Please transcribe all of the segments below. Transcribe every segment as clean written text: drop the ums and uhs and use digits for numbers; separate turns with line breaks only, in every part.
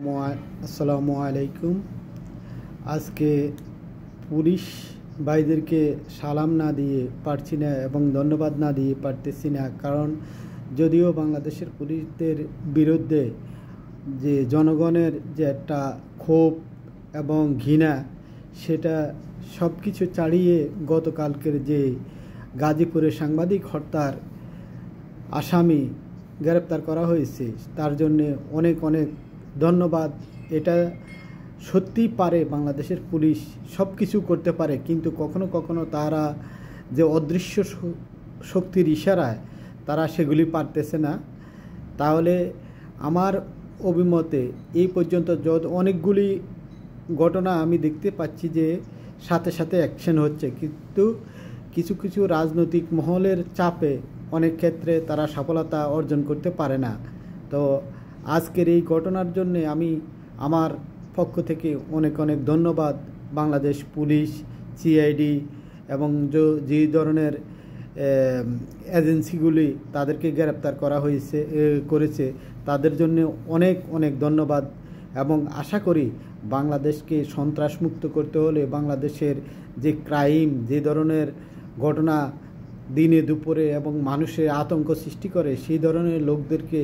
আসসালামু আলাইকুম। আজকে পুলিশ ভাইদেরকে সালাম না দিয়ে পারছি না এবং ধন্যবাদ না দিয়ে পারতেছি না, কারণ যদিও বাংলাদেশের পুলিশদের বিরুদ্ধে যে জনগণের যে একটা ক্ষোভ এবং ঘৃণা, সেটা সব কিছু ছাড়িয়ে গতকালকের যে গাজীপুরে সাংবাদিক হত্যার আসামি গ্রেপ্তার করা হয়েছে তার জন্যে অনেক অনেক ধন্যবাদ। এটা সত্যিই পারে, বাংলাদেশের পুলিশ সব কিছু করতে পারে, কিন্তু কখনো কখনো তারা যে অদৃশ্য শক্তির ইশারায় তারা সেগুলি পারতেছে না। তাহলে আমার অভিমতে এই পর্যন্ত অনেকগুলি ঘটনা আমি দেখতে পাচ্ছি যে সাথে সাথে অ্যাকশন হচ্ছে, কিন্তু কিছু কিছু রাজনৈতিক মহলের চাপে অনেক ক্ষেত্রে তারা সফলতা অর্জন করতে পারে না। তো আজকের এই ঘটনার জন্য আমি আমার পক্ষ থেকে অনেক অনেক ধন্যবাদ বাংলাদেশ পুলিশ, সিআইডি এবং যে ধরনের এজেন্সিগুলি তাদেরকে গ্রেপ্তার করেছে তাদের জন্য অনেক অনেক ধন্যবাদ। এবং আশা করি বাংলাদেশকে সন্ত্রাসমুক্ত করতে হলে, বাংলাদেশের যে ক্রাইম, যে ধরনের ঘটনা দিনে দুপুরে এবং মানুষের আতঙ্ক সৃষ্টি করে, সেই ধরনের লোকদেরকে,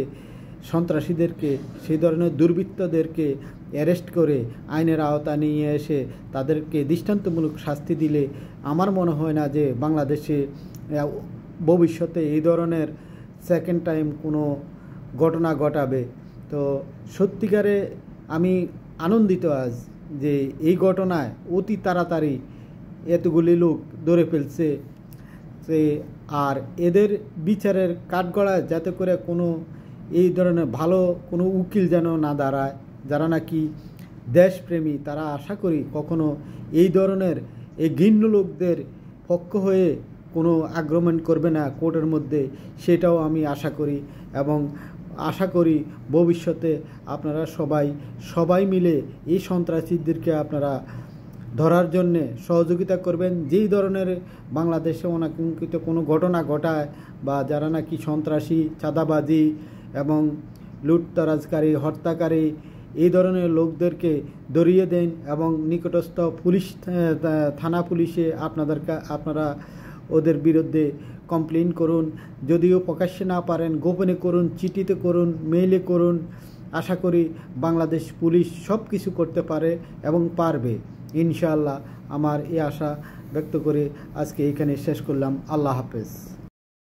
সন্ত্রাসীদেরকে, সেই ধরনের দুর্বৃত্তদেরকে অ্যারেস্ট করে আইনের আওতা নিয়ে এসে তাদেরকে দৃষ্টান্তমূলক শাস্তি দিলে আমার মনে হয় না যে বাংলাদেশে ভবিষ্যতে এই ধরনের সেকেন্ড টাইম কোনো ঘটনা ঘটাবে। তো সত্যিকারে আমি আনন্দিত আজ যে এই ঘটনায় অতি তাড়াতাড়ি এতগুলি লোক ধরে ফেলছে, আর এদের বিচারের কাঠগড়ায় যাতে করে কোনো এই ধরনের ভালো কোনো উকিল যেন না দাঁড়ায়, যারা নাকি দেশপ্রেমী, তারা আশা করি কখনো এই ধরনের এই ঘৃণ্য লোকদের পক্ষ হয়ে কোনো আর্গুমেন্ট করবে না কোর্টের মধ্যে, সেটাও আমি আশা করি। এবং আশা করি ভবিষ্যতে আপনারা সবাই মিলে এই সন্ত্রাসীদেরকে আপনারা ধরার জন্যে সহযোগিতা করবেন। যেই ধরনের বাংলাদেশে অনাকাঙ্ক্ষিত কোনো ঘটনা ঘটায় বা যারা নাকি সন্ত্রাসী, চাঁদাবাজি এবং লুটতরাজকারী, হত্যাকারী, এই ধরনের লোকদেরকে ধরিয়ে দেন এবং নিকটস্থ পুলিশ থানা পুলিশে আপনারা ওদের বিরুদ্ধে কমপ্লেন করুন। যদিও প্রকাশ্যে না পারেন, গোপনে করুন, চিঠিতে করুন, মেইলে করুন। আশা করি বাংলাদেশ পুলিশ সব কিছু করতে পারে এবং পারবে ইনশাআল্লাহ। আমার এই আশা ব্যক্ত করে আজকে এখানে শেষ করলাম। আল্লাহ হাফেজ।